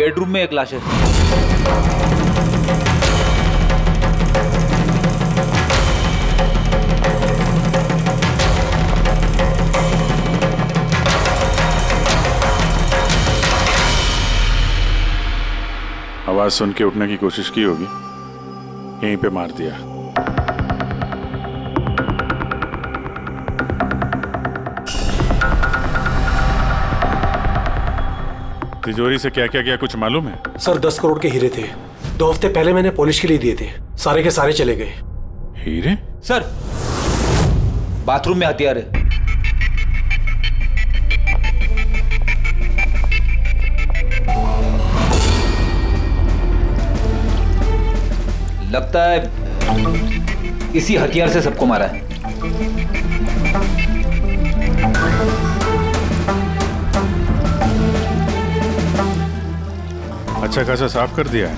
Bedroom में एक लाश है। आवाज सुन के उठने की कोशिश की होगी, यहीं पे मार दिया। तिजोरी से क्या क्या गया कुछ मालूम है? सर 10 करोड़ के हीरे थे, 2 हफ्ते पहले मैंने पॉलिश के लिए दिए थे, सारे के सारे चले गए। हीरे? सर बाथरूम में हथियार है। लगता है इसी हथियार से सबको मारा है। अच्छा खासा साफ कर दिया है,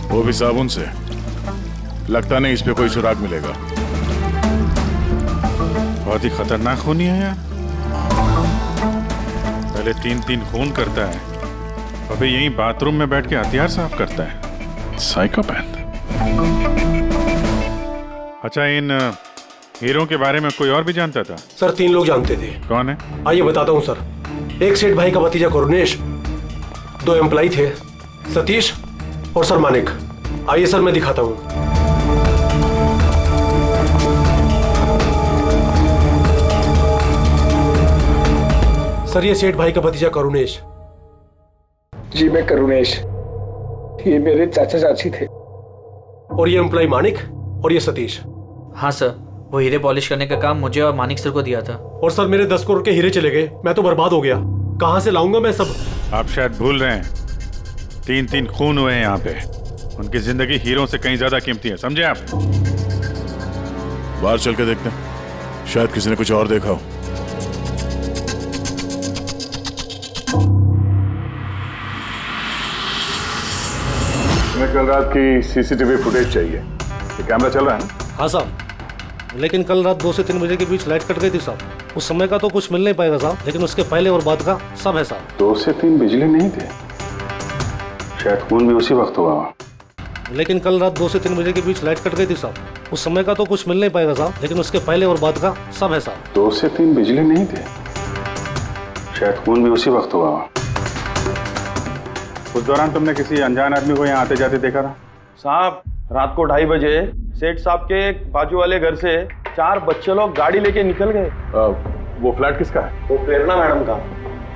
वो भी साबुन से। लगता नहीं इस पे कोई सुराग मिलेगा। बहुत ही खतरनाक खूनी है यार। पहले 3-3 खून करता है, अभी यहीं बाथरूम में बैठ के हथियार साफ करता है। साइकोपैथ। अच्छा, इन हीरों के बारे में कोई और भी जानता था? सर 3 लोग जानते थे। कौन है? आइए बताता हूँ सर। एक सेठ भाई का भतीजा करुणेश, 2 एम्प्लॉय थे, सतीश और सर मानिक। आइए सर मैं दिखाता हूँ। सर ये सेठ भाई का भतीजा करुणेश। जी मैं करुणेश, ये मेरे चाचा चाची थे। और ये एम्प्लॉय मानिक और ये सतीश। हाँ सर, वो हीरे पॉलिश करने का काम मुझे और मानिक सर को दिया था। और सर मेरे 10 करोड़ के हीरे चले गए, मैं तो बर्बाद हो गया। कहां से लाऊंगा मैं सब? आप शायद भूल रहे हैं, 3-3 खून हुए हैं यहाँ पे। उनकी जिंदगी हीरों से कहीं ज्यादा कीमती है, समझे आप? बाहर चल के देखते हैं, शायद किसी ने कुछ और देखा हो। हमें कल रात की सीसीटीवी फुटेज चाहिए। ये कैमरा चल रहा है ना? हाँ साहब, लेकिन कल रात 2 से 3 बजे के बीच लाइट कट गई थी साहब। उस समय का तो कुछ मिल नहीं पाएगा साहब, लेकिन उसके पहले और बाद का सब है साहब। 2 से 3 बिजली नहीं थे, शायद खून भी उसी वक्त हुआ। लेकिन कल रात 2 से 3 बजे के बीच लाइट कट गई थी साहब। उस समय का तो कुछ मिल नहीं पाएगा साहब, लेकिन उसके पहले और बाद का सब है साहब। 2 से 3 बिजली नहीं थे, शायद खून भी उसी वक्त हुआ। उस दौरान तुमने किसी अनजान आदमी को यहाँ आते जाते देखा था? साहब रात को 2:30 बजे सेठ साहब के बाजू वाले घर से 4 बच्चे लोग गाड़ी लेके निकल गए। वो फ्लैट किसका है? वो प्रेरणा मैडम का।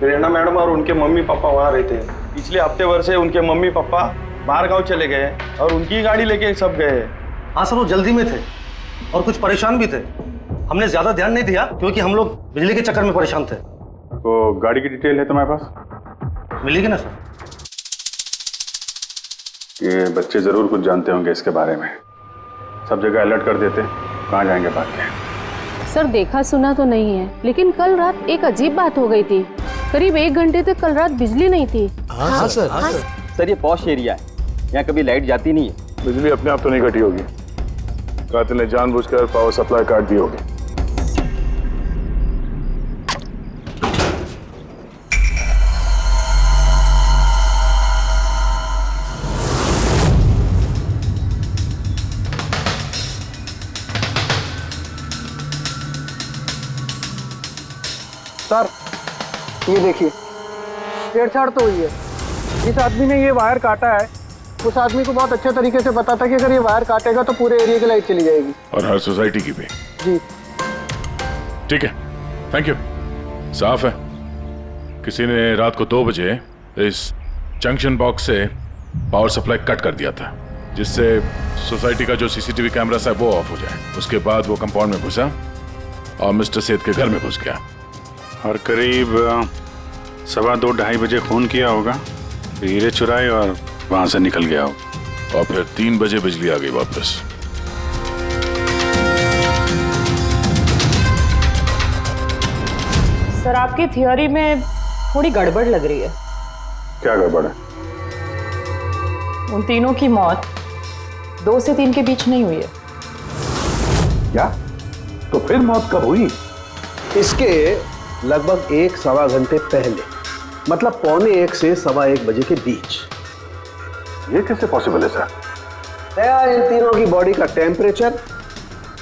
प्रेरणा मैडम और उनके मम्मी पापा वहाँ रहते हैं। पिछले हफ्ते भर से उनके मम्मी पापा बाहर गाँव चले गए और उनकी गाड़ी लेके सब गए। हाँ सर, वो जल्दी में थे और कुछ परेशान भी थे। हमने ज्यादा ध्यान नहीं दिया क्योंकि हम लोग बिजली के चक्कर में परेशान थे। वो गाड़ी की डिटेल है तुम्हारे पास? मिलेगी ना सर? ये बच्चे जरूर कुछ जानते होंगे इसके बारे में। सब जगह अलर्ट कर देते, कहाँ जाएंगे भाग के। सर देखा सुना तो नहीं है, लेकिन कल रात एक अजीब बात हो गई थी। करीब 1 घंटे तक कल रात बिजली नहीं थी। हाँ सर। सर ये पॉश एरिया है, यहाँ कभी लाइट जाती नहीं है। बिजली अपने आप तो नहीं कटी होगी, कातिल ने जानबूझकर पावर सप्लाई काट दी होगी। सर ये देखिए, छेड़छाड़ तो हुई है। जिस आदमी ने ये वायर काटा है उस आदमी को बहुत अच्छे तरीके से पता था कि अगर ये वायर काटेगा तो पूरे एरिया की लाइट चली जाएगी। और हर सोसाइटी की भी। जी ठीक है, थैंक यू। साफ है, किसी ने रात को 2 बजे इस जंक्शन बॉक्स से पावर सप्लाई कट कर दिया था, जिससे सोसाइटी का जो सीसीटीवी कैमरा है वो ऑफ हो जाए। उसके बाद वो कंपाउंड में घुसा और मिस्टर सेठ के घर में घुस गया। और करीब 2:15-2:30 बजे खून किया होगा, हीरे चुराए और वहां से निकल गया होगा। और फिर 3 बजे बिजली आ गई वापस। सर आपकी थियोरी में थोड़ी गड़बड़ लग रही है। क्या गड़बड़ है? उन तीनों की मौत 2 से 3 के बीच नहीं हुई है। क्या? तो फिर मौत कब हुई? इसके लगभग 1-1.25 घंटे पहले मतलब 1:15 से 1:15 बजे के बीच। ये कैसे पॉसिबल है सर? इन तीनों की बॉडी का टेम्परेचर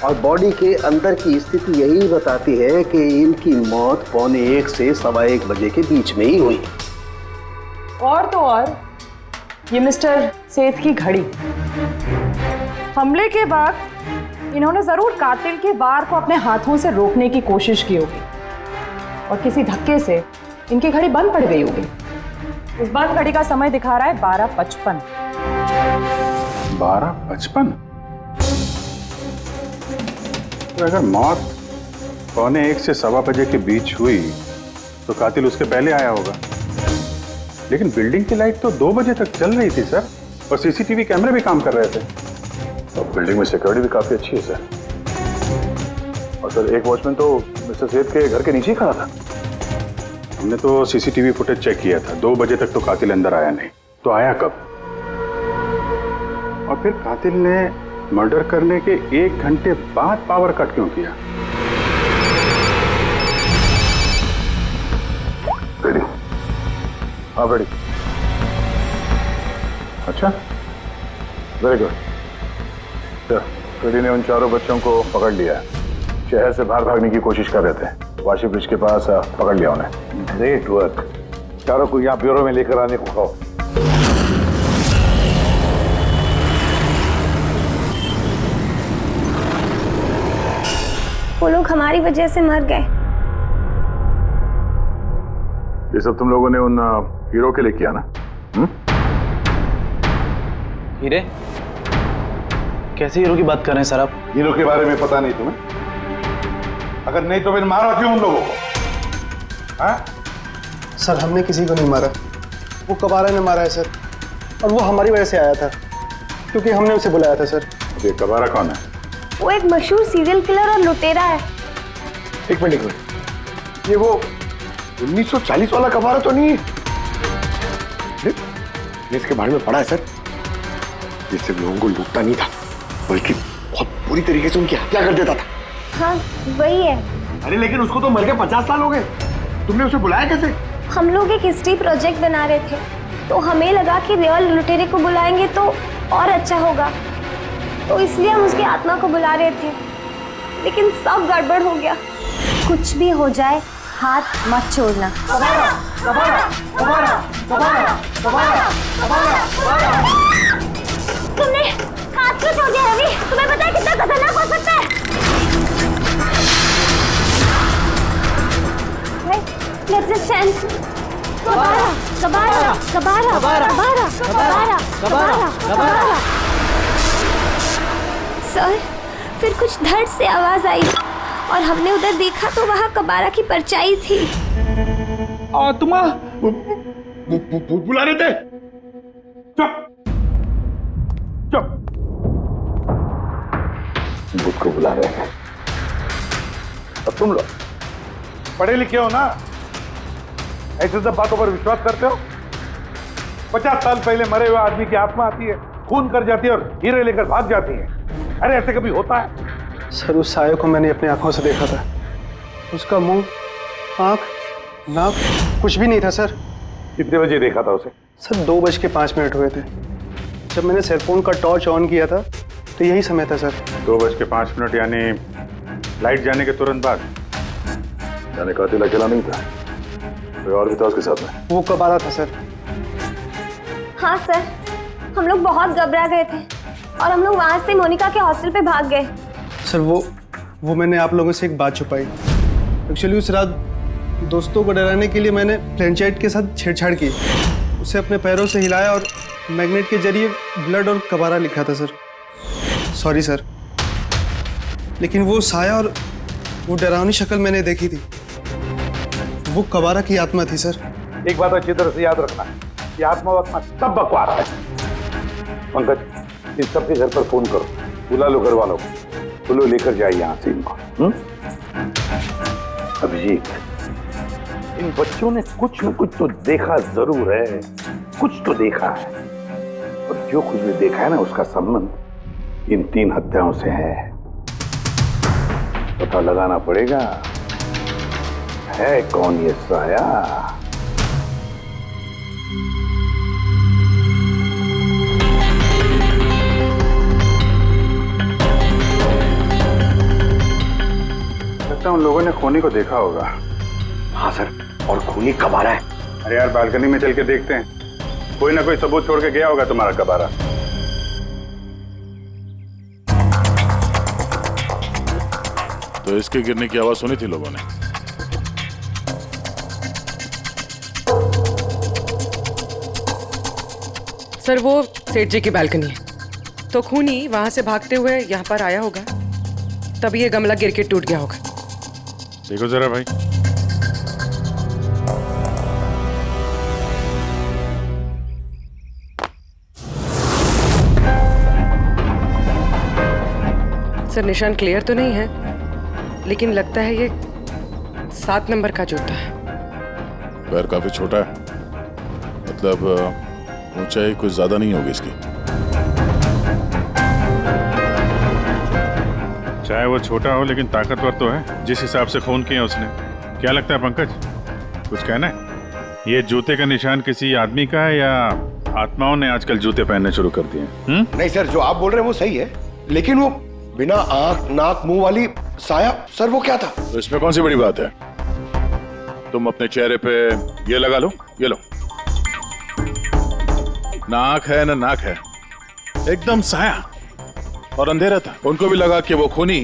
और बॉडी के अंदर की स्थिति यही बताती है कि इनकी मौत 1:15 से 1:15 बजे के बीच में ही हुई। और तो और ये मिस्टर सेठ की घड़ी, हमले के बाद इन्होंने जरूर कातिल के वार को अपने हाथों से रोकने की कोशिश की होगी और किसी धक्के से इनकी घड़ी बंद पड़ गई होगी। इस बंद घड़ी का समय दिखा रहा है 12:55। 12:55? तो अगर मौत 1:15 से 1:15 बजे के बीच हुई तो कातिल उसके पहले आया होगा। लेकिन बिल्डिंग की लाइट तो 2 बजे तक चल रही थी सर, और सीसीटीवी कैमरे भी काम कर रहे थे। और बिल्डिंग में सिक्योरिटी भी काफी अच्छी है सर। और सर एक वॉचमैन तो मिस्टर सेठ के घर के नीचे ही खड़ा था। हमने तो सीसीटीवी फुटेज चेक किया था, 2 बजे तक तो कातिल अंदर आया नहीं। तो आया कब? और फिर कातिल ने मर्डर करने के 1 घंटे बाद पावर कट क्यों किया? रेडी? हाँ रेडी। अच्छा, वेरी गुड। रेडी ने उन चारों बच्चों को पकड़ लिया है। शहर से बाहर भागने की कोशिश कर रहे थे। वाशी ब्रिज के पास पकड़ लिया उन्हें। Great work. चारों को यहाँ ब्यूरो में लेकर आने को कहो। वो लोग हमारी वजह से मर गए। ये सब तुम लोगों ने उन हीरो के लिए किया ना? हीरे? कैसे हीरो की बात कर रहे हैं सर आप? हीरो के बारे में पता नहीं तुम्हें? अगर नहीं तो फिर मारा क्यों उन लोगों को? हाँ? सर हमने किसी को नहीं मारा, वो कबारा ने मारा है सर, और वो हमारी वजह से आया था क्योंकि हमने उसे बुलाया था सर। ये कबारा कौन है? वो एक मशहूर सीरियल किलर और लुटेरा है। एक मिनट, ये वो 1940 वाला कबारा तो नहीं है? इसके बारे में पढ़ा है सर। ये सिर्फ लोगों को लूटता नहीं था, बल्कि बहुत बुरी तरीके से उनकी हत्या कर देता था। हाँ वही है। अरे लेकिन उसको तो मर के 50 साल हो गए। तुमने उसे बुलाया कैसे? हम लोग एक हिस्ट्री प्रोजेक्ट बना रहे थे, तो हमें लगा कि रियल लुटेरे को बुलाएंगे तो और अच्छा होगा, तो इसलिए हम उसकी आत्मा को बुला रहे थे। लेकिन सब गड़बड़ हो गया। कुछ भी हो जाए हाथ मत छोड़ना। कबारा, कबारा, कबारा, कबारा, कबारा, कबारा, कबारा। तुमने हाथ क्यों छोड़ दिया रवि? तुम्हें पता है कितना खतरनाक हो सकता है? Let's just stand. कबारा, कबारा, कबारा, कबारा, कबारा, कबारा, कबारा। सर, फिर कुछ धड़ से आवाज आई और हमने उधर देखा तो वहाँ कबारा की परछाई थी। आत्मा बुला रहे थे। चुप चुप। बुद्ध को बुला रहे हैं। अब तुम लोग पढ़े लिखे हो ना, ऐसे सब बातों पर विश्वास करते हो? 50 साल पहले मरे हुए आदमी की आत्मा आती है, खून कर जाती है और हीरे लेकर भाग जाती है। अरे ऐसे कभी होता है? सर उस साये को मैंने अपनी आंखों से देखा था। उसका मुंह, आंख, नाक कुछ भी नहीं था सर। कितने बजे देखा था उसे? सर 2:05 हुए थे। जब मैंने सेलफोन का टॉर्च ऑन किया था तो यही समय था सर। 2:05 यानी लाइट जाने के तुरंत बाद? जाने कातिल अकेला नहीं था, कोई और भी था उसके साथ में? वो कबारा था सर। हाँ सर, हम लोग बहुत घबरा गए थे और हम लोग वहाँ से मोनिका के हॉस्टल पे भाग गए। सर वो मैंने आप लोगों से एक बात छुपाई। एक्चुअली उस रात दोस्तों को डराने के लिए मैंने फ्लैंचाइट के साथ छेड़छाड़ की, उसे अपने पैरों से हिलाया और मैग्नेट के जरिए ब्लड और कबारा लिखा था सर। सॉरी सर, लेकिन वो साया और वो डरावनी शक्ल मैंने देखी थी, वो कबारा की आत्मा थी सर। एक बात अच्छी तरह से याद रखना है कि आत्मा वात्मा सब बकवास है। पंकज, इन सबके घर पर फोन करो, बुला लो घर वालों को, तो लो लेकर जाए यहाँ से इनको। अभिजीत, इन बच्चों ने कुछ न कुछ तो देखा जरूर है, कुछ तो देखा है, और जो कुछ भी देखा है ना उसका संबंध इन 3 हत्याओं से है। पता लगाना पड़ेगा है कौन ये साया। लगता है उन लोगों ने खूनी को देखा होगा। हाँ सर, और खूनी कब आ रहा है? अरे यार बालकनी में चल के देखते हैं, कोई ना कोई सबूत छोड़ के गया होगा तुम्हारा कबारा। तो इसके गिरने की आवाज सुनी थी लोगों ने? सर वो सेठ जी की बालकनी है, तो खूनी वहां से भागते हुए यहाँ पर आया होगा, तभी ये गमला गिर के टूट गया होगा। देखो जरा भाई। सर निशान क्लियर तो नहीं है, लेकिन लगता है ये 7 नंबर का जूता है। पैर काफी छोटा है, मतलब ऊंचाई कुछ ज्यादा नहीं होगी इसकी। चाहे वो छोटा हो लेकिन ताकतवर तो है, जिस हिसाब से खून किया उसने। क्या लगता है पंकज, कुछ कहना है? ये जूते का निशान किसी आदमी का है या आत्माओं ने आजकल जूते पहनने शुरू कर दिए? नहीं सर, जो आप बोल रहे हैं वो सही है, लेकिन वो बिना आंख नाक मुंह वाली साया, सर वो क्या था? तो इसमें कौन सी बड़ी बात है? तुम अपने चेहरे पे ये लगा लो, ये लो। ना आंख है ना नाक है, एकदम साया और अंधेरा था। उनको भी लगा कि वो खूनी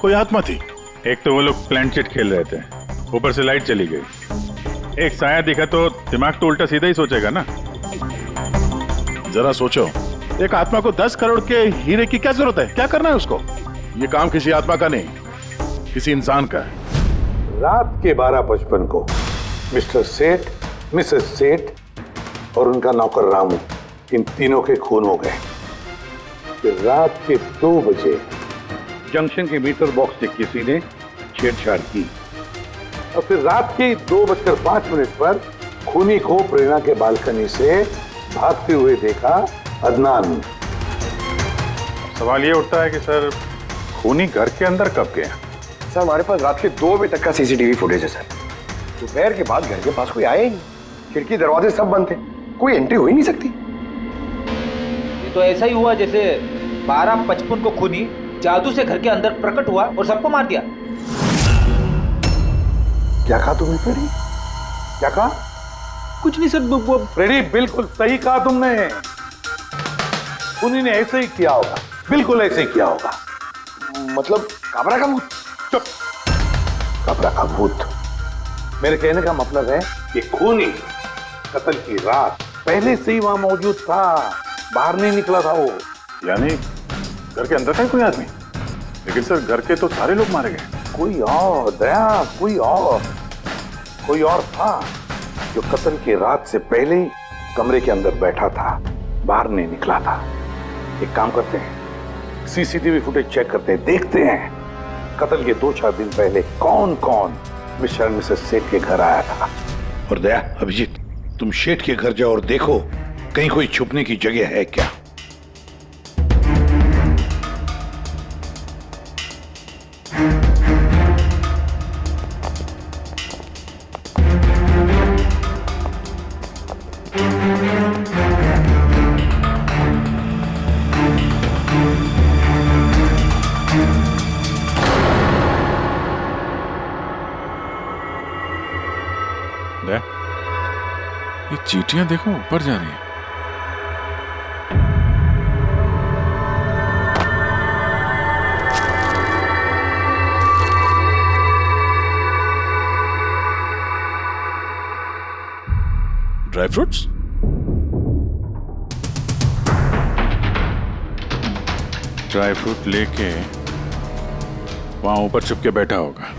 कोई आत्मा थी। एक तो वो लोग प्लेनचेट खेल रहे थे, ऊपर से लाइट चली गई। एक साया दिखा तो दिमाग तो उल्टा सीधा ही सोचेगा ना। जरा सोचो, एक आत्मा को 10 करोड़ के हीरे की क्या जरूरत है? क्या करना है उसको? ये काम किसी आत्मा का नहीं, किसी इंसान का है। रात के 12:55 को मिस्टर सेठ, मिसेस सेठ और उनका नौकर रामू, इन तीनों के खून हो गए। फिर रात के 2 बजे जंक्शन के मीटर बॉक्स से किसी ने छेड़छाड़ की और फिर रात के 2:05 पर खूनी को प्रेरणा के बालकनी से भागते हुए देखा अदनान। सवाल ये उठता है कि सर खूनी घर के अंदर कब गया? सर हमारे पास रात के 2 बजे तक का सीसीटीवी फुटेज है सर। दोपहर के बाद घर के पास कोई आया ही नहीं, खिड़की दरवाजे सब बंद थे, कोई एंट्री हो ही नहीं सकती। ये तो ऐसा ही हुआ जैसे 12:55 को खूनी जादू से घर के अंदर प्रकट हुआ और सबको मार दिया। क्या कहा तुमने फ्रेडी? क्या कहा? कुछ नहीं सर। फ्रेडी बिल्कुल सही कहा तुमने, खूनी ने ऐसे ही किया होगा, बिल्कुल ऐसे ही किया होगा। मतलब काबरा का भूत? चुप, काबरा का भूत। मेरे कहने का मतलब है कि खूनी कत्ल की रात पहले से ही वहां मौजूद था, बाहर नहीं निकला था वो। यानी घर के अंदर था कोई आदमी? लेकिन सर घर के तो सारे लोग मारे गए। कोई और दया, कोई और था जो कत्ल की रात से पहले ही कमरे के अंदर बैठा था, बाहर नहीं निकला था। एक काम करते हैं, सीसीटीवी फुटेज चेक करते हैं, देखते हैं कत्ल के 2-4 दिन पहले कौन कौन मिस्टर और मिसेस सेठ के घर आया था। और दया, अभिजीत, तुम शेठ के घर जाओ और देखो कहीं कोई छुपने की जगह है क्या। ये चींटियां देखो ऊपर जा रही हैं। Dry fruits? ड्राई फ्रूट लेके वहां ऊपर छुप के बैठा होगा।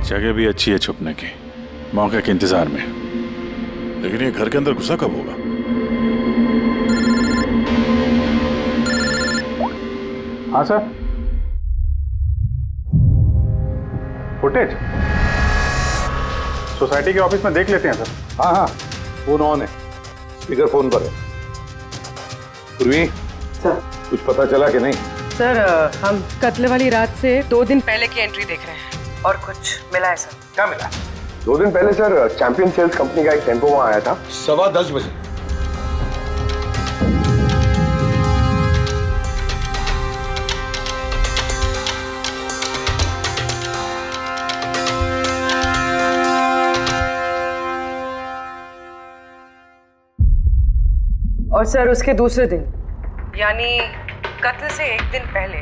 जगह भी अच्छी है छुपने की, मौके के इंतजार में। लेकिन ये घर के अंदर घुसा कब होगा? हाँ सर, फुटेज सोसाइटी के ऑफिस में देख लेते हैं सर। हाँ, फोन ऑन है, स्पीकर फोन पर है। पूर्वी सर, कुछ पता चला कि नहीं? सर हम कत्ल वाली रात से 2 दिन पहले की एंट्री देख रहे हैं और कुछ मिला है सर। क्या मिला? 2 दिन पहले सर चैंपियन सेल्स कंपनी का एक टेम्पो वहां आया था 10:15 बजे। और सर उसके दूसरे दिन यानी कत्ल से एक दिन पहले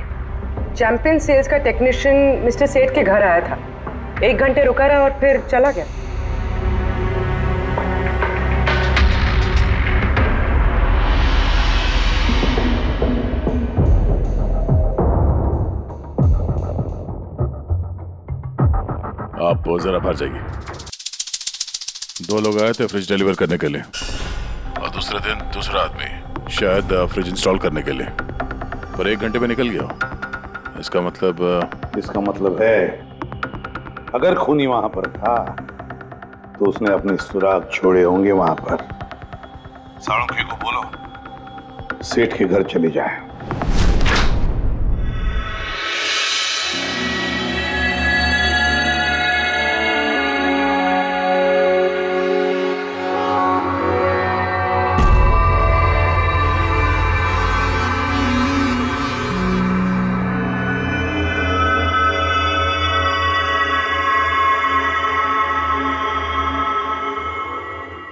चैंपियन सेल्स का टेक्नीशियन मिस्टर सेठ के घर आया था। 1 घंटे रुका रहा और फिर चला गया। आप जरा बाहर जाइए। 2 लोग आए थे फ्रिज डिलीवर करने के लिए और दूसरे दिन दूसरा आदमी शायद फ्रिज इंस्टॉल करने के लिए, पर 1 घंटे में निकल गया। इसका मतलब है अगर खूनी वहां पर था तो उसने अपने सुराग छोड़े होंगे वहां पर। साळुंखे को बोलो सेठ के घर चले जाए।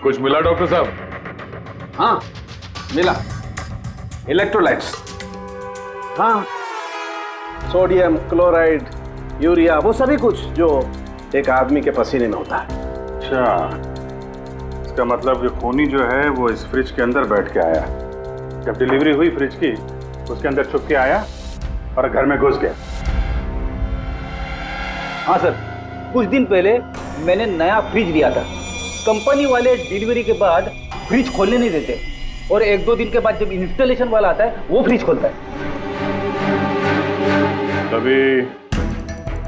कुछ मिला डॉक्टर साहब? हाँ मिला, इलेक्ट्रोलाइट्स। हाँ, सोडियम क्लोराइड, यूरिया, वो सभी कुछ जो एक आदमी के पसीने में होता है। अच्छा, इसका मतलब कि खूनी जो है वो इस फ्रिज के अंदर बैठ के आया। जब डिलीवरी हुई फ्रिज की, उसके अंदर छुप के आया और घर में घुस गया। हाँ सर, कुछ दिन पहले मैंने नया फ्रिज लिया था। कंपनी वाले डिलीवरी के बाद फ्रिज खोलने नहीं देते और 1-2 दिन के बाद जब इंस्टॉलेशन वाला आता है वो फ्रिज खोलता है। तभी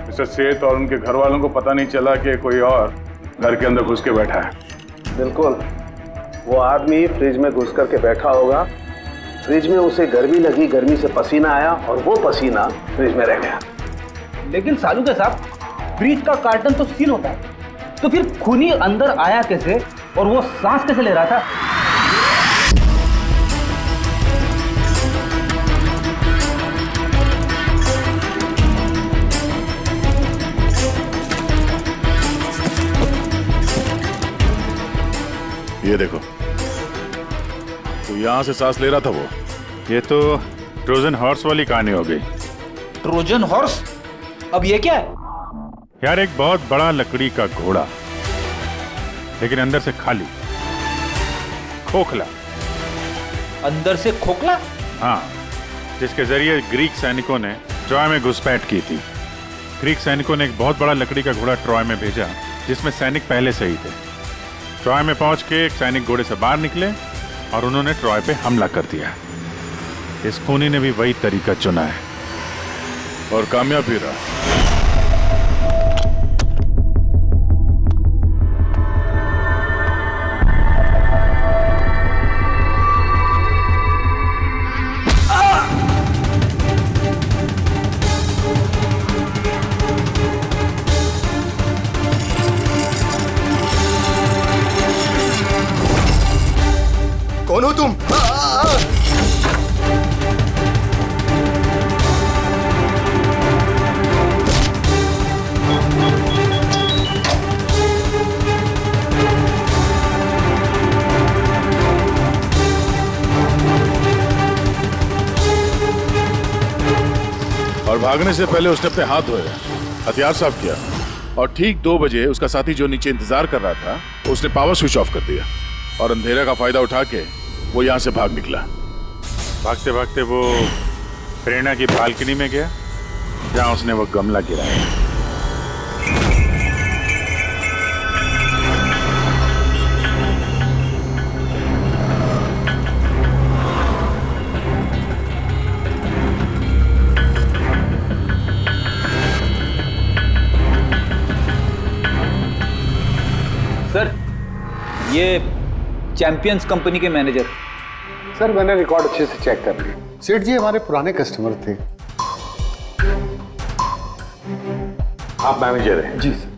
मिस्टर सेठ और उनके घर वालों को पता नहीं चला कि कोई और घर के अंदर घुस के बैठा है। बिल्कुल, वो आदमी फ्रिज में घुस करके बैठा होगा। फ्रिज में उसे गर्मी लगी, गर्मी से पसीना आया और वो पसीना फ्रिज में रह गया। लेकिन सालूका साहब, फ्रिज का कार्टन तो सील होता है, तो फिर खूनी अंदर आया कैसे और वो सांस कैसे ले रहा था? ये देखो, तो यहां से सांस ले रहा था वो। ये तो ट्रोजन हॉर्स वाली कहानी हो गई। Trojan horse? अब ये क्या है? यार, एक बहुत बड़ा लकड़ी का घोड़ा, लेकिन अंदर से खाली, खोखला। अंदर से खोखला? हाँ, जिसके जरिए ग्रीक सैनिकों ने ट्रॉय में घुसपैठ की थी। ग्रीक सैनिकों ने एक बहुत बड़ा लकड़ी का घोड़ा ट्रॉय में भेजा, जिसमें सैनिक पहले से ही थे। ट्रॉय में पहुंच के एक सैनिक घोड़े से बाहर निकले और उन्होंने ट्रॉय पे हमला कर दिया। इस खूनी ने भी वही तरीका चुना है और कामयाब भी रहा। कौन हो तुम? और भागने से पहले उसने अपने हाथ धोए, हथियार साफ किया और ठीक 2 बजे उसका साथी जो नीचे इंतजार कर रहा था उसने पावर स्विच ऑफ कर दिया और अंधेरे का फायदा उठा के वो यहाँ से भाग निकला। भागते भागते वो प्रेरणा की बालकनी में गया, जहां उसने वो गमला गिराया। सर, ये चैंपियंस कंपनी के मैनेजर। सर, मैंने रिकॉर्ड अच्छे से चेक कर लिया। सेठ जी हमारे पुराने कस्टमर थे। आप मैनेजर हैं? जी सर।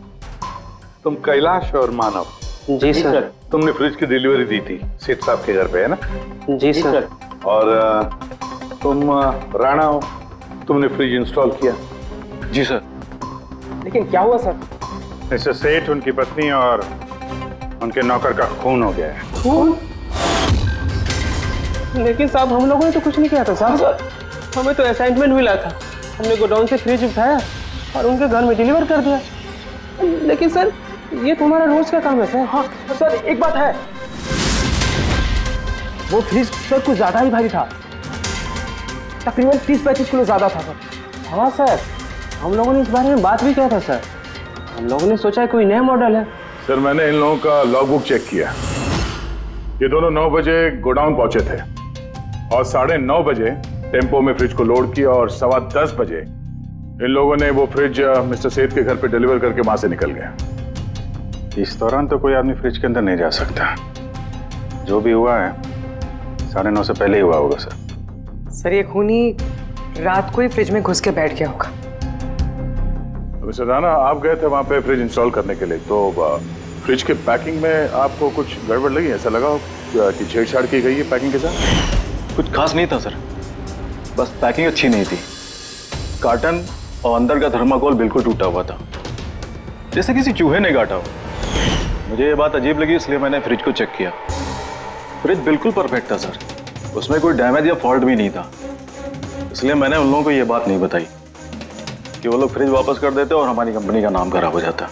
तुम कैलाश और मानव? जी सर। तुमने फ्रिज की डिलीवरी दी थी सेठ साहब के घर पे, है ना? जी सर। और तुम राणा हो, तुमने फ्रिज इंस्टॉल किया? जी सर। लेकिन क्या हुआ सर? मिस्टर सेठ, उनकी पत्नी और उनके नौकर का खून हो गया है। खून? लेकिन साहब हम लोगों ने तो कुछ नहीं किया था साहब। हमें तो असाइनमेंट मिला था, हमने गोडाउन से फ्रिज उठाया और उनके घर में डिलीवर कर दिया। लेकिन सर ये तुम्हारा रोज का काम है सर। हाँ सर, एक बात है, वो फ्रिज सर कुछ ज्यादा ही भारी था, तकरीबन 30-35 किलो ज्यादा था सर। हाँ सर, हम लोगों ने इस बारे में बात भी किया था सर। हम लोगों ने सोचा कोई नया मॉडल है। सर मैंने इन लोगों का लॉगबुक चेक किया। ये दोनों 9 बजे गोडाउन पहुंचे थे और 9:30 बजे टेम्पो में फ्रिज को लोड किया और 10:15 बजे इन लोगों ने वो फ्रिज मिस्टर सेठ के घर पे डिलीवर करके वहां से निकल गए। इस दौरान तो कोई आदमी फ्रिज के अंदर नहीं जा सकता। जो भी हुआ है 9:30 से पहले ही हुआ होगा सर। सर ये खूनी रात को ही फ्रिज में घुस के बैठ गया होगा। मिस्टर राणा, आप गए थे वहां पे फ्रिज इंस्टॉल करने के लिए, तो फ्रिज के पैकिंग में आपको कुछ गड़बड़ लगी? ऐसा लगा हो कि छेड़छाड़ की गई है पैकिंग के साथ? कुछ खास नहीं था सर, बस पैकिंग अच्छी नहीं थी। कार्टन और अंदर का थर्माकोल बिल्कुल टूटा हुआ था, जैसे किसी चूहे ने काटा हो। मुझे ये बात अजीब लगी, इसलिए मैंने फ्रिज को चेक किया। फ्रिज बिल्कुल परफेक्ट था सर, उसमें कोई डैमेज या फॉल्ट भी नहीं था। इसलिए मैंने उन लोगों को ये बात नहीं बताई कि वो लोग फ्रिज वापस कर देते और हमारी कंपनी का नाम खराब हो जाता।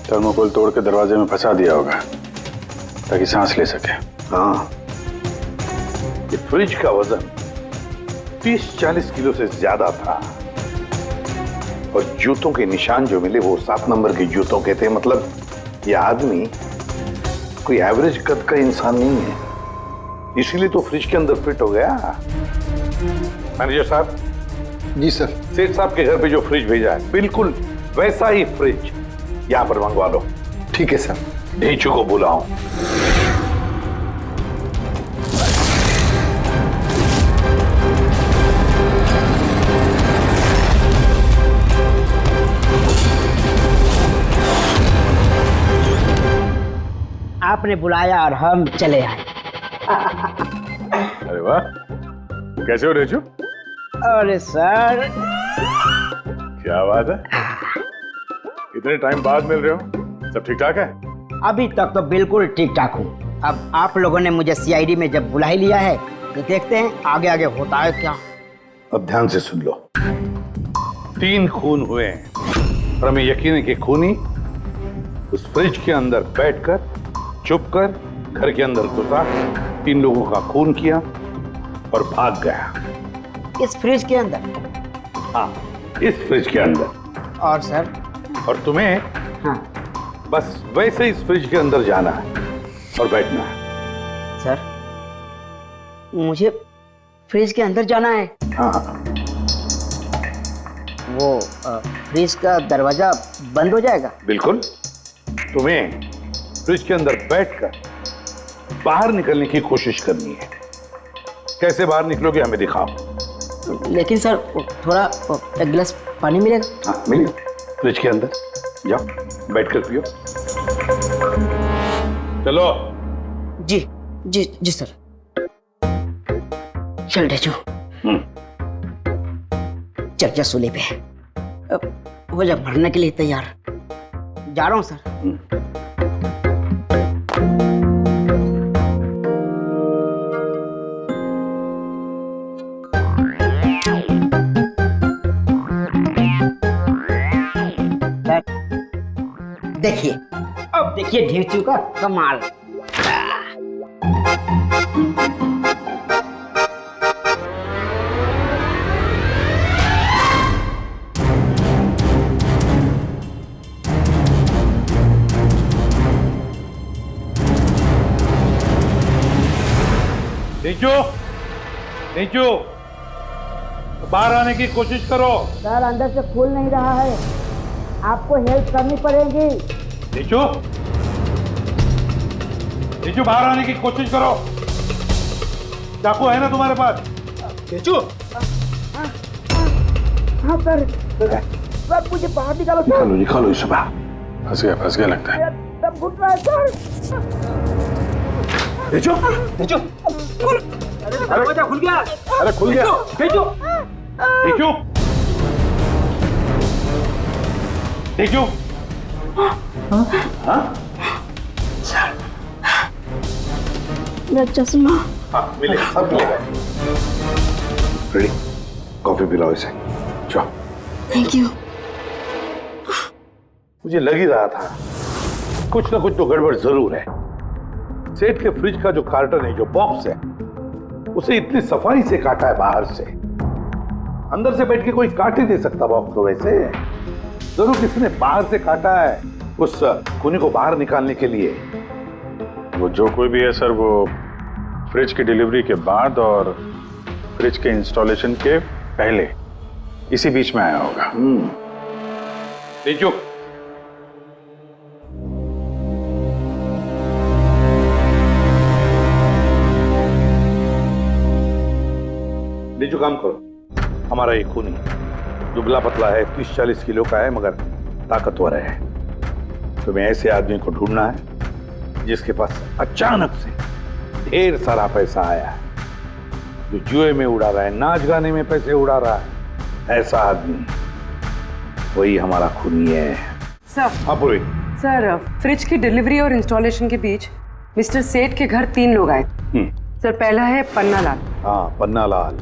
थर्मोकोल तोड़ के दरवाजे में फंसा दिया होगा ताकि सांस ले सके। हाँ, ये फ्रिज का वजन 30-40 किलो से ज्यादा था और जूतों के निशान जो मिले वो 7 नंबर के जूतों के थे। मतलब ये आदमी कोई एवरेज कद का इंसान नहीं है, इसीलिए तो फ्रिज के अंदर फिट हो गया। मैनेजर साहब। जी सर। सेठ साहब के घर पे जो फ्रिज भेजा है बिल्कुल वैसा ही फ्रिज यहां पर मंगवा लो। ठीक है सर। ढेंचू को बुलाओ। आपने बुलाया और हम चले आए। अरे वाह, कैसे हो रेचू? अरे सर, क्या बात है, इतने टाइम बाद मिल रहे हो, सब ठीक ठाक है? अभी तक तो बिल्कुल ठीक ठाक हूँ। अब आप लोगों ने मुझे सीआईडी में जब बुला ही लिया है तो देखते हैं आगे आगे होता है क्या। अब ध्यान से सुन लो। 3 खून हुए हैं और हमें यकीन है कि खूनी उस फ्रिज के अंदर बैठकर चुपकर घर के अंदर घुसा, 3 लोगों का खून किया और भाग गया। इस फ्रिज के अंदर? हाँ, इस फ्रिज के अंदर। और सर? और तुम्हें हाँ, बस वैसे इस फ्रिज के अंदर जाना है और बैठना है। सर, मुझे फ्रिज के अंदर जाना है? हाँ। वो फ्रिज का दरवाजा बंद हो जाएगा? बिल्कुल। तुम्हें फ्रिज के अंदर बैठकर बाहर निकलने की कोशिश करनी है। कैसे बाहर निकलोगे हमें दिखाओ। लेकिन सर थोड़ा एक गिलास पानी मिलेगा? हाँ मिलेगा, फ्रिज के अंदर जाओ, बैठकर पियो। चलो। जी जी जी सर। चल ढेचू, चल जा सूली पे। अब हो जा भरने के लिए तैयार। जा रहा हूँ सर। देखिए, अब देखिए ढेचू का कमाल। नीचू, नीचू, बाहर आने की कोशिश करो। सर अंदर से खुल नहीं रहा है, आपको हेल्प करनी पड़ेगी। नीचू, नीचू बाहर आने की कोशिश करो। चाकू है ना तुम्हारे पास? नीचू। हाँ सर, सर मुझे बाहर निकालो। निकालो इसे बाहर। फंस गया लगता है। सब घुट रहा है सर। नीचू, नीचू, दरवाजा खुल गया। अरे खुल गया। नीचू, नीचू, नीचू। हाँ? सर, मेरा चश्मा हाँ मिलेगा, सब मिलेगा। रेडी, कॉफी पिलाओ इसे। जाओ। Thank you. मुझे लग ही रहा था कुछ ना कुछ तो गड़बड़ जरूर है। सेठ के फ्रिज का जो कार्टन है, जो बॉक्स है, उसे इतनी सफाई से काटा है बाहर से। अंदर से बैठ के कोई काट ही नहीं सकता बॉक्स को वैसे। जरूर किसी ने बाहर से काटा है उस खूनी को बाहर निकालने के लिए। वो जो कोई भी है सर, वो फ्रिज की डिलीवरी के बाद और फ्रिज के इंस्टॉलेशन के पहले इसी बीच में आया होगा। तेजू, नीचू काम करो। हमारा ये खूनी दुबला पतला है, 30-40 किलो का है, मगर ताकतवर है। तुम्हें ऐसे आदमी को ढूंढना है जिसके पास अचानक से ढेर सारा पैसा आया है, जो जुए में उड़ा रहा है, नाच गाने में पैसे उड़ा रहा है। ऐसा आदमी वही हमारा खूनी है। सर। हाँ पूरी। सर, फ्रिज की डिलीवरी और इंस्टॉलेशन के बीच मिस्टर सेठ के घर 3 लोग आए। सर, पहला है पन्ना लाल। हाँ, पन्ना लाल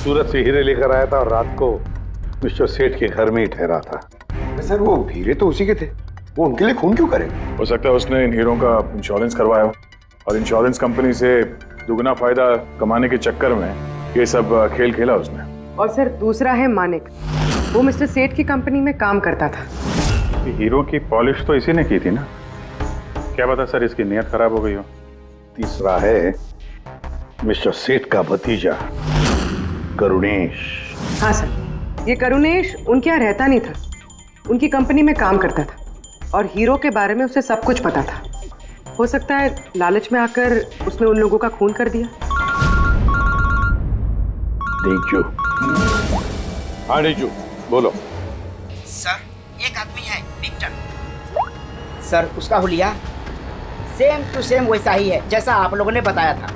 सूरत से हीरे लेकर आया था और रात को मिस्टर सेठ के घर में ही ठहरा था। सर, वो हीरे तो उसी के थे, वो उनके लिए खून क्यों करे? हो सकता है उसने इन हीरों का इंश्योरेंस करवाया हो और इंश्योरेंस कंपनी से दुगना फायदा कमाने के चक्कर में ये सब खेल खेला उसने। और सर, दूसरा है मानिक। वो मिस्टर सेठ की कंपनी में काम करता था। हीरो की पॉलिश तो इसी ने की थी ना, क्या पता सर इसकी नीयत खराब हो गई हो। तीसरा है मिस्टर सेठ का भतीजा करुणेश। हाँ सर, ये करुणेश उनके यहाँ रहता नहीं था, उनकी कंपनी में काम करता था और हीरो के बारे में उसे सब कुछ पता था। हो सकता है लालच में आकर उसने उन लोगों का खून कर दिया। डेजू। हाँ डेजू, बोलो। सर, एक आदमी है विक्टर। सर, उसका हुलिया सेम टू सेम वैसा ही है जैसा आप लोगों ने बताया था।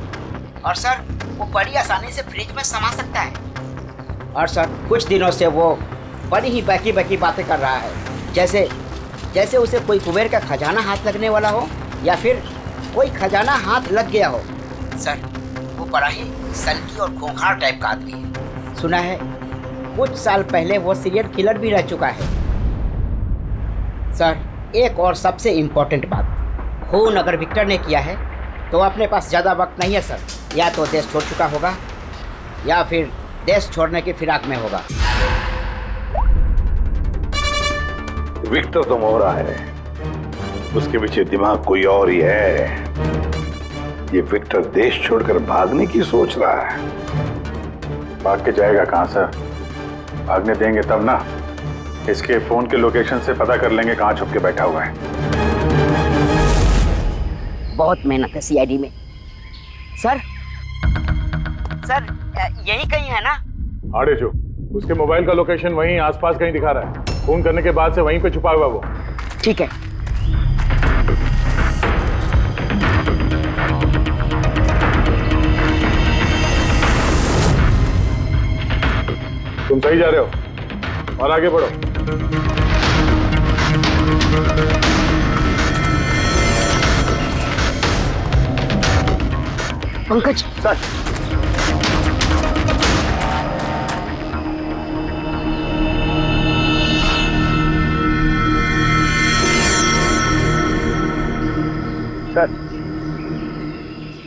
और सर, वो बड़ी आसानी से फ्रिज में समा सकता है। और सर, कुछ दिनों से वो बड़ी ही बकी बातें कर रहा है, जैसे उसे कोई कुबेर का खजाना हाथ लगने वाला हो या फिर कोई खजाना हाथ लग गया हो। सर, वो बड़ा ही सनकी और खूंखार टाइप का आदमी है। सुना है कुछ साल पहले वो सीरियल किलर भी रह चुका है। सर, एक और सबसे इम्पोर्टेंट बात, खून अगर विक्टर ने किया है तो अपने पास ज़्यादा वक्त नहीं है सर। या तो देश छोड़ चुका होगा या फिर देश छोड़ने की फिराक में होगा। विक्टर तो मोहरा है, उसके पीछे दिमाग कोई और ही है। ये विक्टर देश छोड़कर भागने की सोच रहा है। भाग के जाएगा कहाँ सर, भागने देंगे तब ना। इसके फोन के लोकेशन से पता कर लेंगे कहाँ छुप के बैठा हुआ है। बहुत मेहनत है सीआईडी में। सर, यही कहीं है ना? हाँ डेजू, उसके मोबाइल का लोकेशन वहीं आसपास कहीं दिखा रहा है। फोन करने के बाद से वहीं पे छुपा हुआ वो। ठीक है। तुम सही जा रहे हो और आगे बढ़ो। पंकज सर,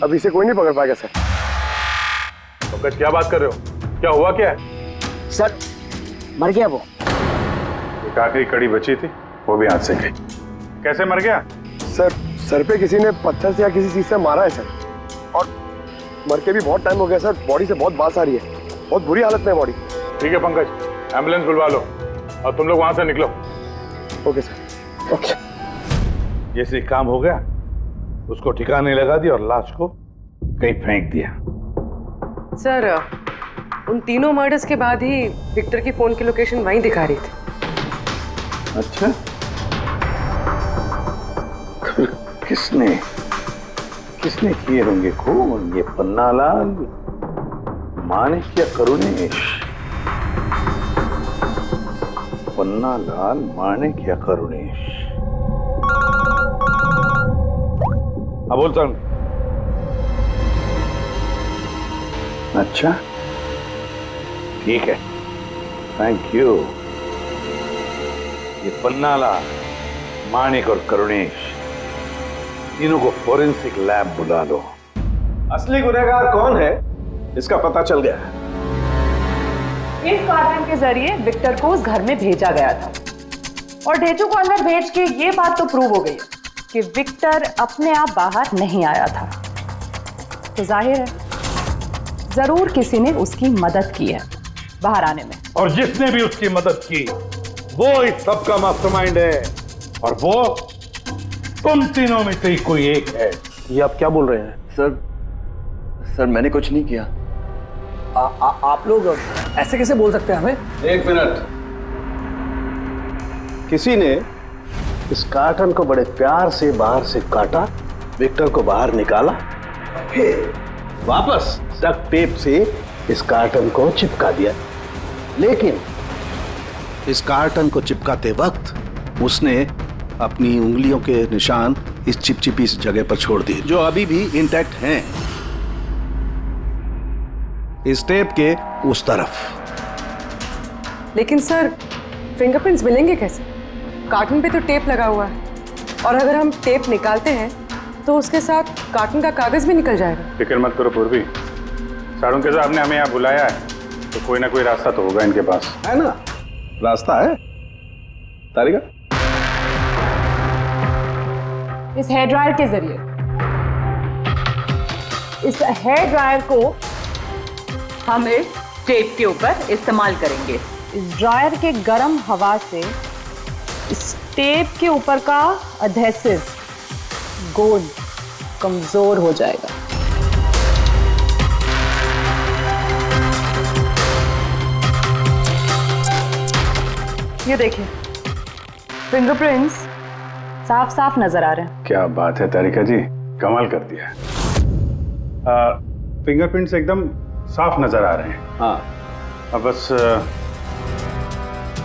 अभी से कोई नहीं पकड़ पाएगा सर। पंकज, क्या बात कर रहे हो? क्या हुआ क्या है? सर, मर गया वो। एक आखिरी कड़ी बची थी, वो भी हाथ से गई। कैसे मर गया? सर, सर पे किसी ने पत्थर से या किसी चीज से मारा है सर, और मर के भी बहुत टाइम हो गया सर। बॉडी से बहुत बास आ रही है, बहुत बुरी हालत में है बॉडी। ठीक है पंकज, एम्बुलेंस बुलवा लो और तुम लोग वहां से निकलो। Okay sir. ओके। जैसे काम हो गया, उसको ठिकाने लगा दिया और लाश को कहीं फेंक दिया। सर, उन तीनों मर्डर्स के बाद ही विक्टर की फोन की लोकेशन वहीं दिखा रही थी। अच्छा, किसने किए होंगे खून? ये पन्नालाल, मानिक या करुणेश? पन्नालाल, मानिक या करुणेश? हाँ, बोलता हूँ। अच्छा, ठीक है, थैंक यू। ये पन्नाला, माणिक और करुणेश, तीनों को फोरेंसिक लैब बुला लो। असली गुनहगार कौन है इसका पता चल गया है। इस कार्टन के जरिए विक्टर को उस घर में भेजा गया था और ढेचू को अंदर भेज के ये बात तो प्रूव हो गई कि विक्टर अपने आप बाहर नहीं आया था। तो जाहिर है जरूर किसी ने उसकी मदद की है बाहर आने में। और जिसने भी उसकी मदद की वो इस सब का मास्टरमाइंड है, और वो तुम तीनों में से ही कोई एक है। ये आप क्या बोल रहे हैं? सर मैंने कुछ नहीं किया। आप लोग ऐसे कैसे बोल सकते हैं हमें? एक मिनट, किसी ने इस कार्टन को बड़े प्यार से बाहर से काटा, विक्टर को बाहर निकाला, फिर वापस डक्ट टेप से इस कार्टन को चिपका दिया। लेकिन इस कार्टन को चिपकाते वक्त उसने अपनी उंगलियों के निशान इस चिपचिपी इस जगह पर छोड़ दिए, जो अभी भी इंटैक्ट हैं, इस टेप के उस तरफ। लेकिन सर, फिंगरप्रिंट्स मिलेंगे कैसे? कार्टन पे तो टेप लगा हुआ है, और अगर हम टेप निकालते हैं तो उसके साथ कार्टन का कागज भी निकल जाएगा। फिक्र मत करो पूर्वी, साड़ू के साहब ने हमें यहाँ बुलाया है तो कोई ना कोई रास्ता तो होगा इनके पास। है ना, रास्ता है। तारिका, इस हेयर ड्रायर के जरिए इस हेयर ड्रायर को हम इस टेप के ऊपर इस्तेमाल करेंगे। इस ड्रायर के गर्म हवा से इस टेप के ऊपर का अधेसिव गोंद कमजोर हो जाएगा। ये देखिए, फिंगरप्रिंट्स साफ साफ नजर आ रहे हैं। क्या बात है तारिका जी, कमाल कर दिया। फिंगरप्रिंट्स एकदम साफ नजर आ रहे हैं। हाँ, अब बस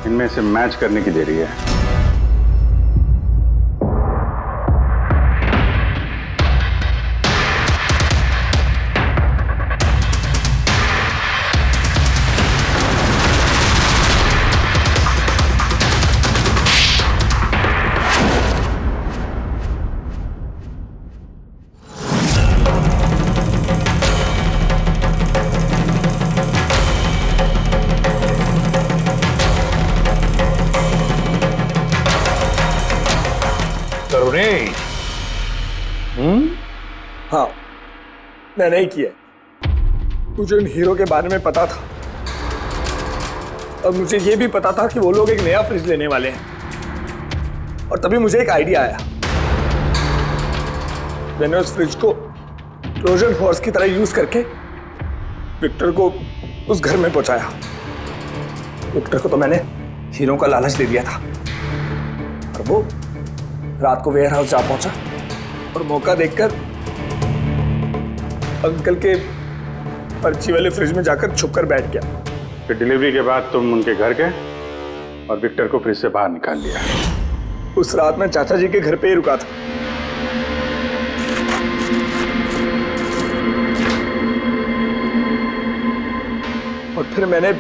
इनमें से मैच करने की देरी है। हाँ, मैं नहीं किया। मुझे उन हीरो के बारे में पता था, और मुझे ये भी पता था कि वो लोग एक नया फ्रिज लेने वाले हैं। और तभी मुझे एक आइडिया आया। मैंने उस फ्रिज को ट्रोजन हॉर्स की तरह यूज करके विक्टर को उस घर में पहुंचाया। विक्टर को तो मैंने हीरो का लालच दे दिया था, और वो रात को वेयर हाउस जा पहुंचा और मौका देखकर अंकल के पर्ची वाले फ्रिज में जाकर छुपकर बैठ गया। फिर डिलीवरी के बाद तुम उनके घर गए और विक्टर को फ्रिज से बाहर निकाल लिया। उस रात मैं चाचा जी के घर पे ही रुका था। और फिर मैंने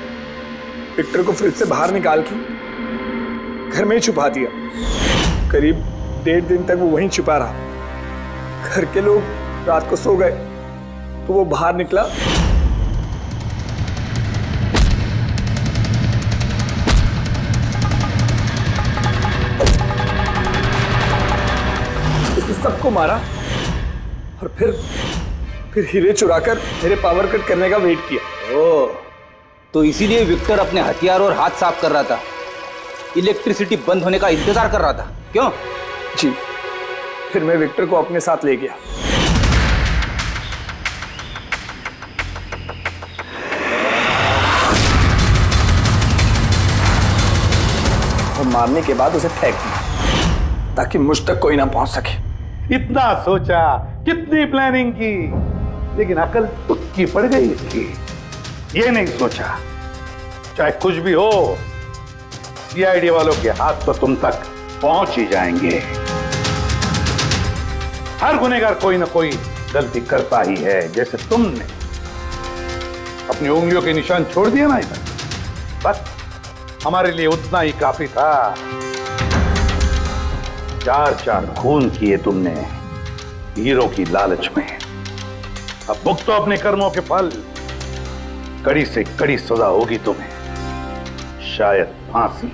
विक्टर को फ्रिज से बाहर निकाल के घर में ही छुपा दिया। करीब 1.5 दिन तक वो वहीं छुपा रहा। घर के लोग रात को सो गए तो वो बाहर निकला, उसने सबको मारा और फिर हीरे चुराकर मेरे पावर कट करने का वेट किया। ओह, तो इसीलिए विक्टर अपने हथियार और हाथ साफ कर रहा था, इलेक्ट्रिसिटी बंद होने का इंतजार कर रहा था, क्यों? जी, फिर मैं विक्टर को अपने साथ ले गया। और मारने के बाद उसे फेंक दिया ताकि मुझ तक कोई ना पहुंच सके। इतना सोचा, कितनी प्लानिंग की, लेकिन अकल तुक्की पड़ गई इसकी। ये नहीं सोचा चाहे कुछ भी हो, सीआईडी वालों के हाथ तो तुम तक पहुंच ही जाएंगे। हर गुनहगार कोई ना कोई गलती करता ही है, जैसे तुमने। अपनी उंगलियों के निशान छोड़ दिया ना इधर, बस हमारे लिए उतना ही काफी था। 4 खून किए तुमने हीरो की लालच में। अब भुगतो अपने कर्मों के फल। कड़ी से कड़ी सजा होगी तुम्हें, शायद फांसी।